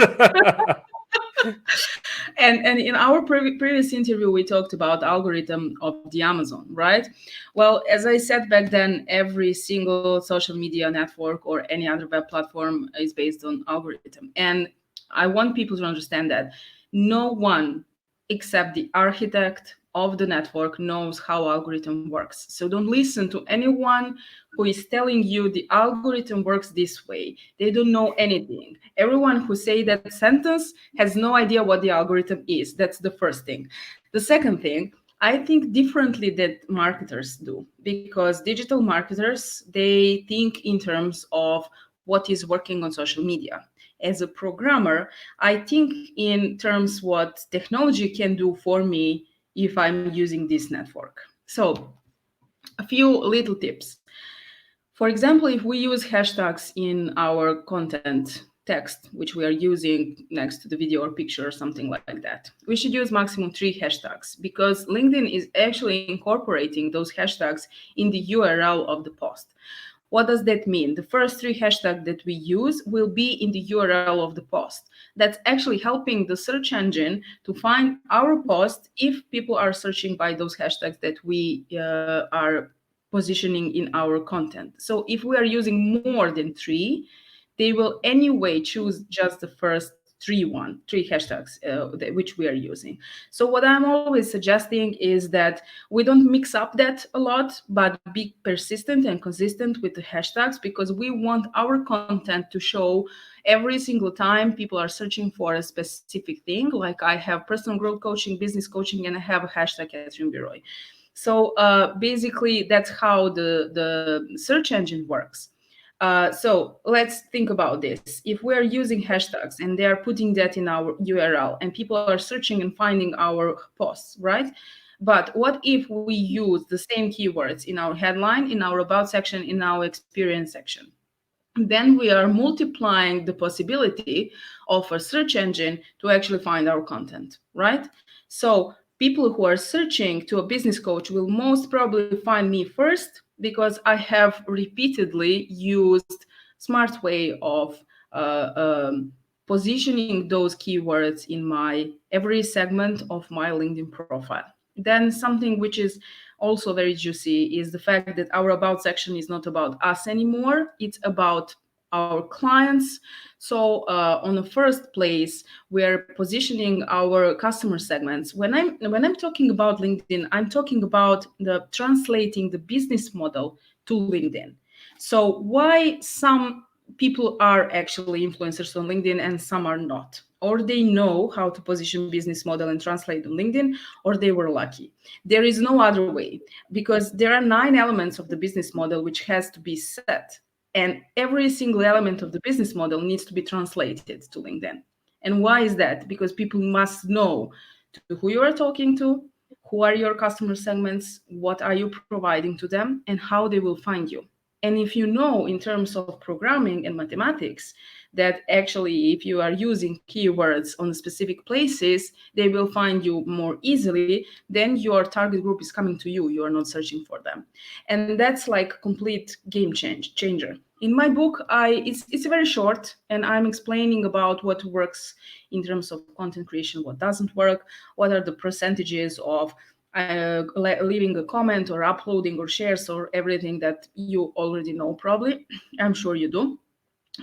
And in our previous interview, we talked about algorithm of the Amazon, right? Well, as I said back then, every single social media network or any other web platform is based on algorithm. And I want people to understand that no one except the architect of the network knows how algorithm works. So don't listen to anyone who is telling you the algorithm works this way. They don't know anything. Everyone who say that sentence has no idea what the algorithm is. That's the first thing. The second thing, I think differently that marketers do, because digital marketers, they think in terms of what is working on social media. As a programmer, I think in terms what technology can do for me if I'm using this network. So a few little tips. For example, if we use hashtags in our content text, which we are using next to the video or picture or something like that, we should use maximum 3 hashtags, because LinkedIn is actually incorporating those hashtags in the URL of the post. What does that mean? The first 3 hashtags that we use will be in the URL of the post. That's actually helping the search engine to find our post if people are searching by those hashtags that we are positioning in our content. So if we are using more than 3, they will anyway choose just the first 3 hashtags which we are using. So what I'm always suggesting is that we don't mix up that a lot, but be persistent and consistent with the hashtags, because we want our content to show every single time people are searching for a specific thing. Like I have personal growth coaching, business coaching, and I have a hashtag Catherine Biroy. So basically that's how the search engine works. So let's think about this. If we're using hashtags and they are putting that in our URL and people are searching and finding our posts, right? But what if we use the same keywords in our headline, in our about section, in our experience section? Then we are multiplying the possibility of a search engine to actually find our content, right? So people who are searching to a business coach will most probably find me first, because I have repeatedly used smart way of positioning those keywords in my every segment of my LinkedIn profile. Then something which is also very juicy is the fact that our about section is not about us anymore. It's about our clients. So on the first place, we're positioning our customer segments. When I'm talking about LinkedIn, I'm talking about the translating the business model to LinkedIn. So why some people are actually influencers on LinkedIn and some are not, or they know how to position business model and translate on LinkedIn, or they were lucky. There is no other way, because there are 9 elements of the business model which has to be set, and every single element of the business model needs to be translated to LinkedIn. And why is that? Because people must know to who you are talking to, who are your customer segments, what are you providing to them, and how they will find you. And if you know in terms of programming and mathematics that actually if you are using keywords on specific places, they will find you more easily, then your target group is coming to you. You are not searching for them. And that's like complete game changer. In my book, it's very short, and I'm explaining about what works in terms of content creation, what doesn't work, what are the percentages of leaving a comment or uploading or shares or everything that you already know probably. I'm sure you do.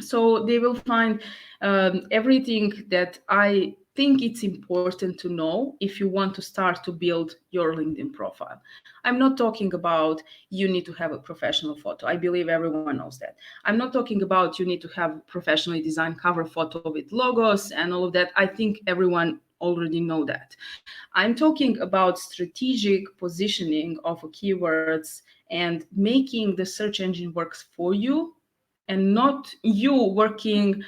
So they will find everything that I think it's important to know if you want to start to build your LinkedIn profile. I'm not talking about you need to have a professional photo. I believe everyone knows that. I'm not talking about you need to have professionally designed cover photo with logos and all of that. I think everyone already know that. I'm talking about strategic positioning of keywords and making the search engine works for you and not you working,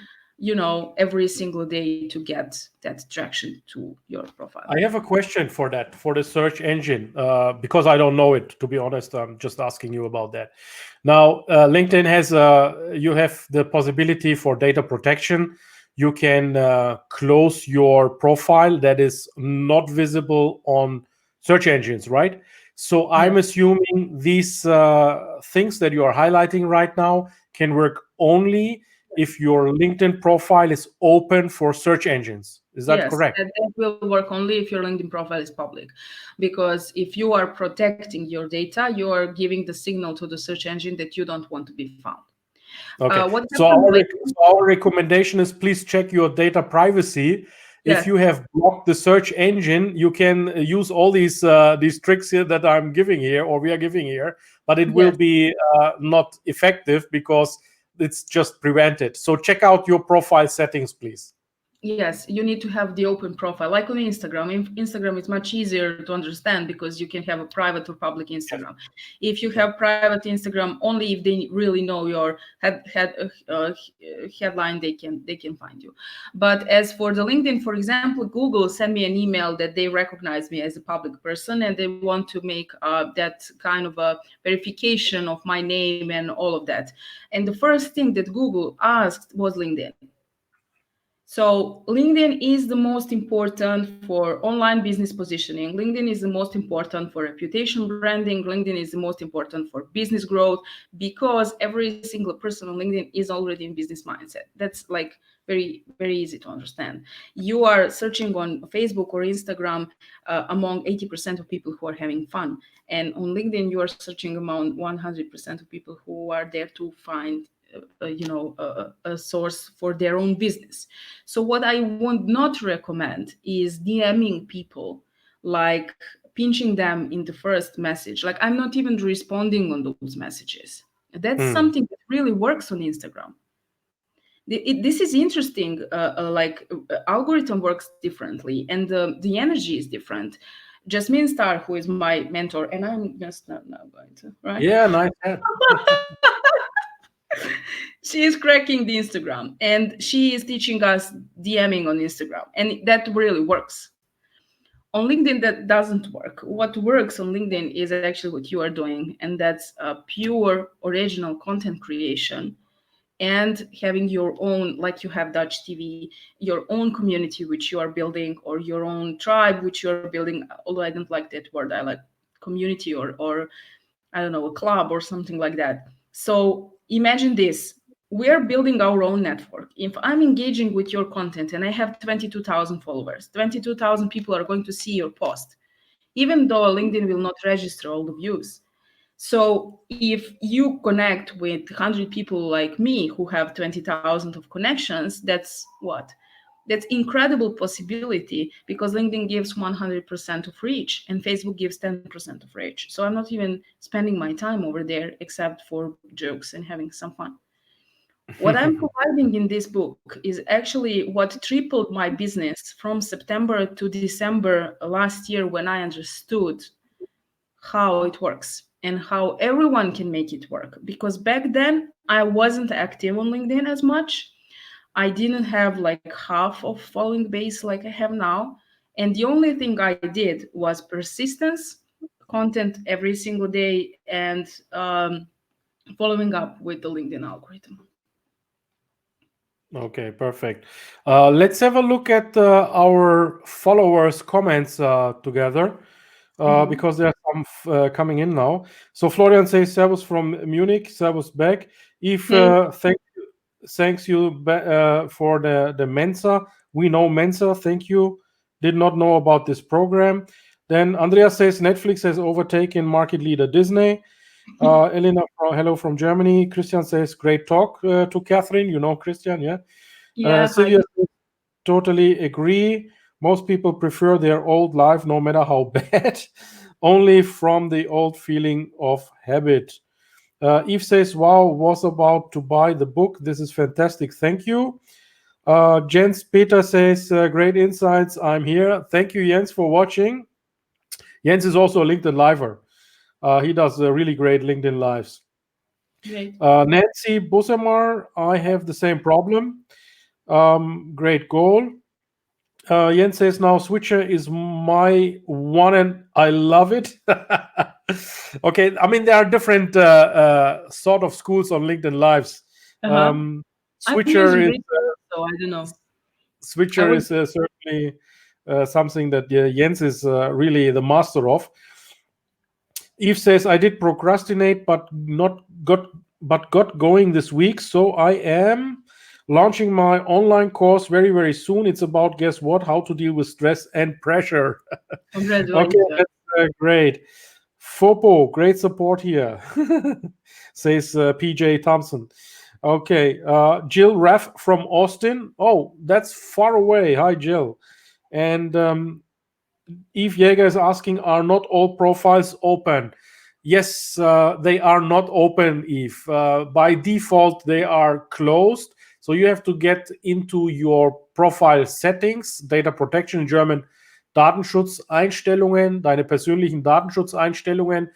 every single day to get that traction to your profile.
I have a question for that, for the search engine, because I don't know it, to be honest. I'm just asking you about that. Now, LinkedIn has, you have the possibility for data protection. You can close your profile that is not visible on search engines, right? So I'm assuming these things that you are highlighting right now can work only if your LinkedIn profile is open for search engines. Is that
Yes,
correct?
that will work only if your LinkedIn profile is public. Because if you are protecting your data, you are giving the signal to the search engine that you don't want to be found.
Okay.
What
So our recommendation is please check your data privacy. If you have blocked the search engine, you can use all these tricks here that I'm giving here, or we are giving here, but it will be not effective because it's just prevented. So check out your profile settings, please.
Yes, you need to have the open profile, like on Instagram. In Instagram, it's much easier to understand because you can have a private or public Instagram. If you have private Instagram, only if they really know your headline, they can find you. But as for the LinkedIn, for example, Google sent me an email that they recognize me as a public person and they want to make that kind of a verification of my name and all of that. And the first thing that Google asked was LinkedIn. So LinkedIn is the most important for online business positioning. LinkedIn is the most important for reputation branding. LinkedIn is the most important for business growth because every single person on LinkedIn is already in business mindset. That's like very, very easy to understand. You are searching on Facebook or Instagram among 80% of people who are having fun. And on LinkedIn, you are searching among 100% of people who are there to find a source for their own business. So what I would not recommend is DMing people, like pinching them in the first message. Like I'm not even responding on those messages. That's something that really works on Instagram. This is interesting. Algorithm works differently, and the energy is different. Jasmine Star, who is my mentor, and I'm just not going to, right?
Yeah, nice.
She is cracking the Instagram and she is teaching us DMing on Instagram, and that really works. On LinkedIn, that doesn't work. What works on LinkedIn is actually what you are doing, and that's pure original content creation and having your own, like you have Dutch TV, your own community which you are building, or your own tribe which you are building. Although I don't like that word, I like community or I don't know, a club or something like that. So imagine this. We are building our own network. If I'm engaging with your content and I have 22,000 followers, 22,000 people are going to see your post, even though LinkedIn will not register all the views. So if you connect with 100 people like me who have 20,000 of connections, that's what? That's incredible possibility because LinkedIn gives 100% of reach and Facebook gives 10% of reach. So I'm not even spending my time over there except for jokes and having some fun. What I'm providing in this book is actually what tripled my business from September to December last year when I understood how it works and how everyone can make it work. Because back then I wasn't active on LinkedIn as much. I didn't have like half of following base like I have now. And the only thing I did was persistence, content every single day, and following up with the LinkedIn algorithm.
Okay, perfect. Let's have a look at our followers' comments together, because there are some coming in now. So Florian says, "Servus from Munich, servus back." If
Hey.
thanks you for the Mensa. We know Mensa. Thank you. Did not know about this program. Then Andreas says Netflix has overtaken market leader Disney. Elena, hello from Germany. Christian says, great talk to Catherine. You know Christian, yeah?
Yeah, hi.
Sylvia says, totally agree. Most people prefer their old life, no matter how bad, only from the old feeling of habit. Eve says, wow, was about to buy the book. This is fantastic. Thank you. Jens Peter says, great insights. I'm here. Thank you, Jens, for watching. Jens is also a LinkedIn liver. He does really great LinkedIn lives.
Great.
Nancy Busemar, I have the same problem. Great goal. Jens says now Switcher is my one and I love it. Okay, I mean there are different sort of schools on LinkedIn Lives.
Uh-huh. I've used
Switcher is
Reaper, so I don't know. I
Switcher
would.
is certainly something that Jens is really the master of. Eve says I did procrastinate, but got going this week. So I am launching my online course very, very soon. It's about, guess what, how to deal with stress and pressure. Okay,
Congratulations.
that's great. Fopo, great support here, says PJ Thompson. Okay, Jill Raff from Austin. Oh, that's far away. Hi, Jill. And Eve Yeager is asking, are not all profiles open? Yes, they are not open, Eve. By default, they are closed. So you have to get into your profile settings, Data Protection in German, Datenschutzeinstellungen, deine persönlichen Datenschutzeinstellungen,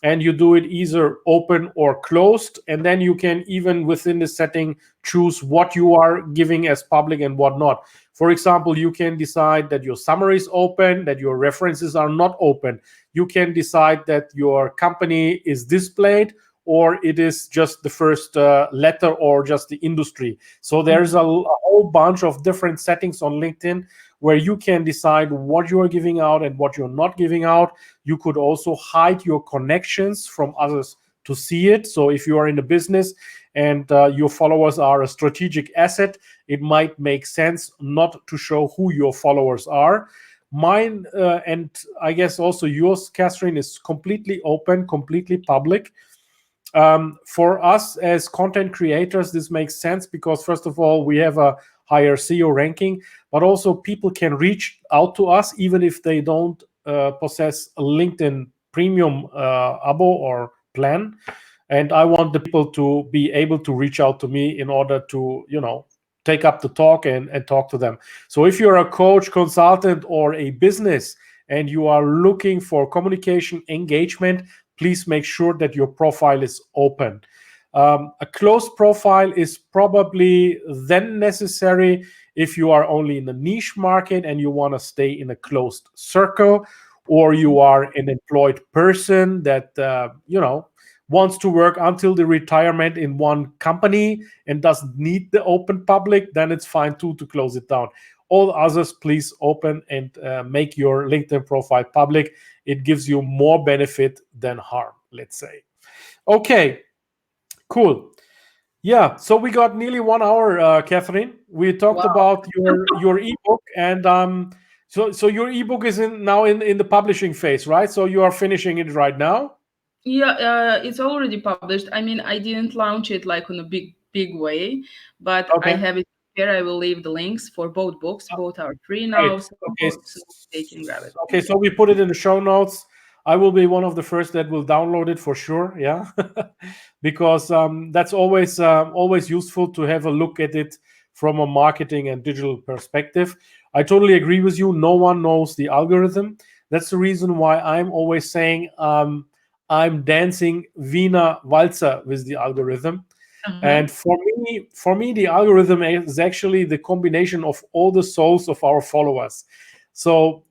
and you do it either open or closed. And then you can even within the setting choose what you are giving as public and what not. For example, you can decide that your summary is open, that your references are not open. You can decide that your company is displayed, or it is just the first letter or just the industry. So there's a whole bunch of different settings on LinkedIn where you can decide what you are giving out and what you're not giving out. You could also hide your connections from others to see it. So if you are in a business and your followers are a strategic asset, it might make sense not to show who your followers are. Mine, and I guess also yours, Catherine, is completely open, completely public. For us as content creators, this makes sense because, first of all, we have a higher SEO ranking, but also people can reach out to us even if they don't possess a LinkedIn premium abo or plan. And I want the people to be able to reach out to me in order to, take up the talk and talk to them. So if you're a coach, consultant, or a business and you are looking for communication engagement, please make sure that your profile is open. A closed profile is probably then necessary if you are only in a niche market and you want to stay in a closed circle, or you are an employed person that, wants to work until the retirement in one company and doesn't need the open public, then it's fine too to close it down. All others, please open and make your LinkedIn profile public. It gives you more benefit than harm, let's say. Okay, cool. Yeah, so we got nearly 1 hour, Catherine. We talked about your ebook, and so your ebook is now in the publishing phase, right? So you are finishing it right now.
Yeah, it's already published. I mean, I didn't launch it like on a big way, but I
Okay.
have it here. I will leave the links for both books. Both are free
Great.
now, so
Okay.
they can grab it.
Okay, so we put it in the show notes. I will be one of the first that will download it for sure. Yeah, because that's always useful to have a look at it from a marketing and digital perspective. I totally agree with you. No one knows the algorithm. That's the reason why I'm always saying I'm dancing Wiener Walzer with the algorithm. And for me, the algorithm is actually the combination of all the souls of our followers. So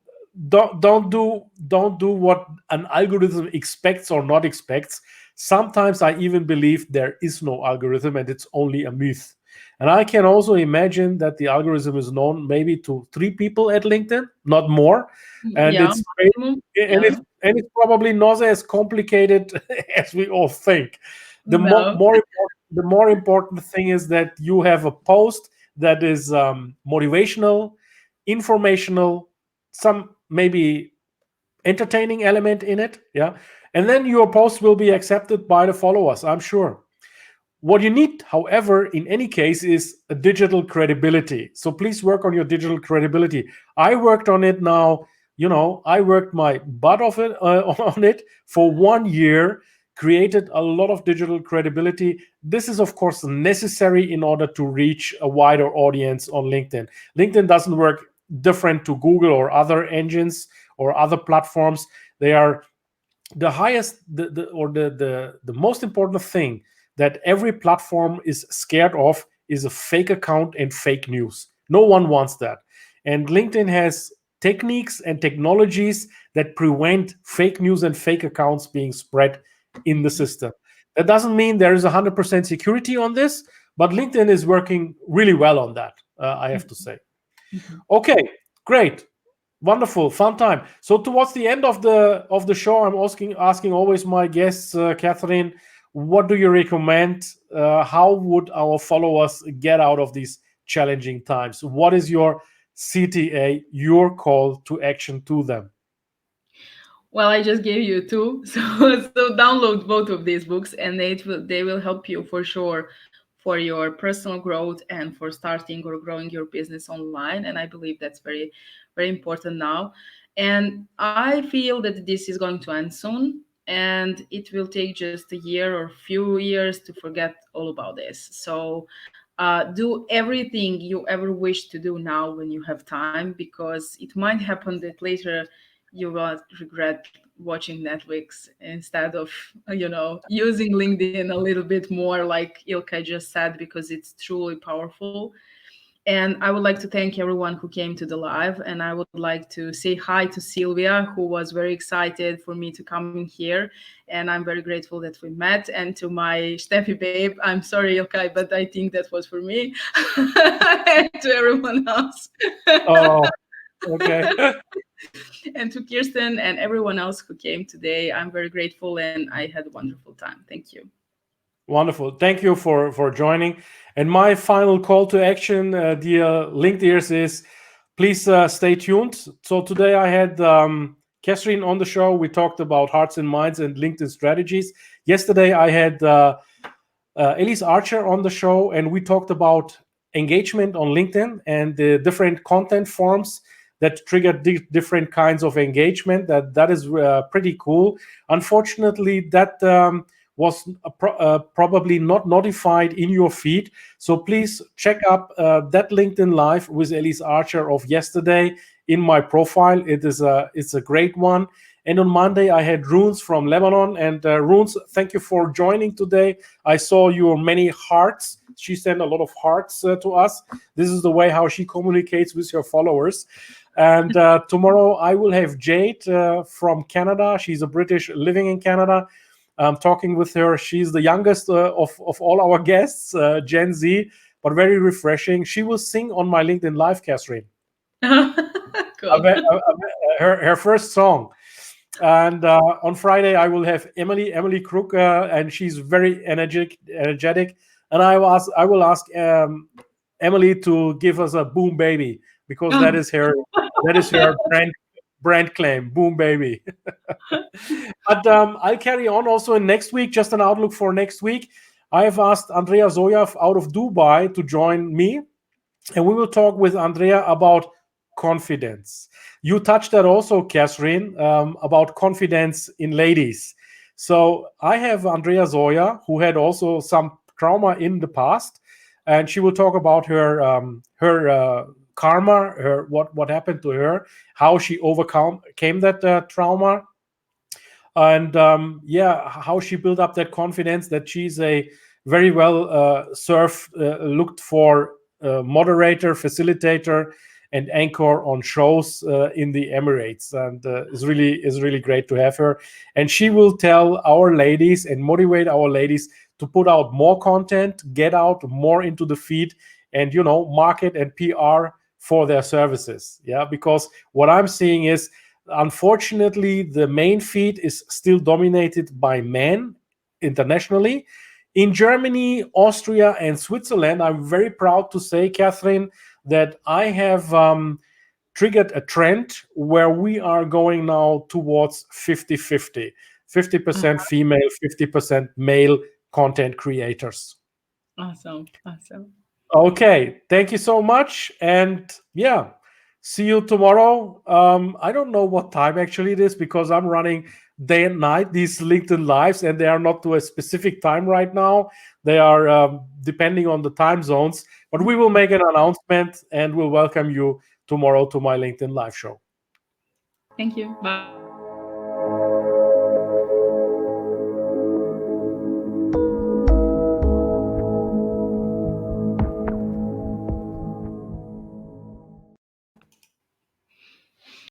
don't do what an algorithm expects or not expects. Sometimes I even believe there is no algorithm and it's only a myth. And I can also imagine that the algorithm is known maybe to 3 people at LinkedIn, not more. And
Yeah,
it's
maximum. Yeah.
and it's probably not as complicated as we all think.
No.
The more important thing is that you have a post that is motivational, informational, some maybe entertaining element in it, yeah, and then your post will be accepted by the followers, I'm sure. What you need, however, in any case, is a digital credibility. So please work on your digital credibility. I worked on it now. I worked my butt off it on it for 1 year, created a lot of digital credibility. This is, of course, necessary in order to reach a wider audience on LinkedIn. LinkedIn doesn't work different to Google or other engines or other platforms. They are the highest, the most important thing that every platform is scared of is a fake account and fake news. No one wants that. And LinkedIn has techniques and technologies that prevent fake news and fake accounts being spread in the system. That doesn't mean there is 100% security on this, but LinkedIn is working really well on that, I have to say. Okay, great. Wonderful, fun time. So towards the end of the show, I'm asking always my guests, Catherine, what do you recommend? How would our followers get out of these challenging times? What is your CTA, your call to action to them?
Well, I just gave you two, so download both of these books, and they will help you for sure for your personal growth and for starting or growing your business online. And I believe that's very, very important now. And I feel that this is going to end soon, and it will take just a year or few years to forget all about this. So do everything you ever wish to do now when you have time, because it might happen that later you will regret watching Netflix instead of using LinkedIn a little bit more, like Ilkay just said, because it's truly powerful. And I would like to thank everyone who came to the live, and I would like to say hi to Sylvia, who was very excited for me to come in here, and I'm very grateful that we met. And to my Steffi babe, I'm sorry Ilkay, but I think that was for me. And to everyone else.
Oh, okay.
And to Kirsten and everyone else who came today. I'm very grateful and I had a wonderful time. Thank you.
Wonderful. Thank you for joining. And my final call to action, dear LinkedIners, is please stay tuned. So today I had Catherine on the show. We talked about hearts and minds and LinkedIn strategies. Yesterday I had Elise Archer on the show, and we talked about engagement on LinkedIn and the different content forms that trigger different kinds of engagement. That is pretty cool. Unfortunately, that was probably not notified in your feed. So please check up that LinkedIn Live with Elise Archer of yesterday in my profile. It's a great one. And on Monday, I had Runes from Lebanon. And Runes, thank you for joining today. I saw your many hearts. She sent a lot of hearts to us. This is the way how she communicates with her followers. And tomorrow, I will have Jade from Canada. She's a British living in Canada. I'm talking with her. She's the youngest of all our guests, Gen Z, but very refreshing. She will sing on my LinkedIn Live, Catherine.
Cool.
Her first song. And on Friday, I will have Emily Crook, and she's very energetic. And I will ask Emily to give us a Boom Baby, because that is her brand claim, Boom Baby. But I'll carry on also in next week. Just an outlook for next week. I have asked Andrea Zoya out of Dubai to join me, and we will talk with Andrea about confidence. You touched that also, Catherine, about confidence in ladies. So I have Andrea Zoya, who had also some trauma in the past, and she will talk about her karma, what happened to her, how she overcame that trauma, and how she built up that confidence that she's a very well looked for moderator, facilitator, and anchor on shows in the Emirates, and it's really great to have her. And she will tell our ladies and motivate our ladies to put out more content, get out more into the feed, and market and PR for their services. Yeah, because what I'm seeing is, unfortunately, the main feed is still dominated by men internationally. In Germany, Austria, and Switzerland, I'm very proud to say, Catherine, that I have triggered a trend where we are going now towards 50-50. 50% female, 50% male content creators.
Awesome.
Okay, thank you so much. And yeah, see you tomorrow. I don't know what time actually it is, because I'm running day and night these LinkedIn lives, and they are not to a specific time right now. They are depending on the time zones, but we will make an announcement and we'll welcome you tomorrow to my LinkedIn live show.
Thank you. Bye.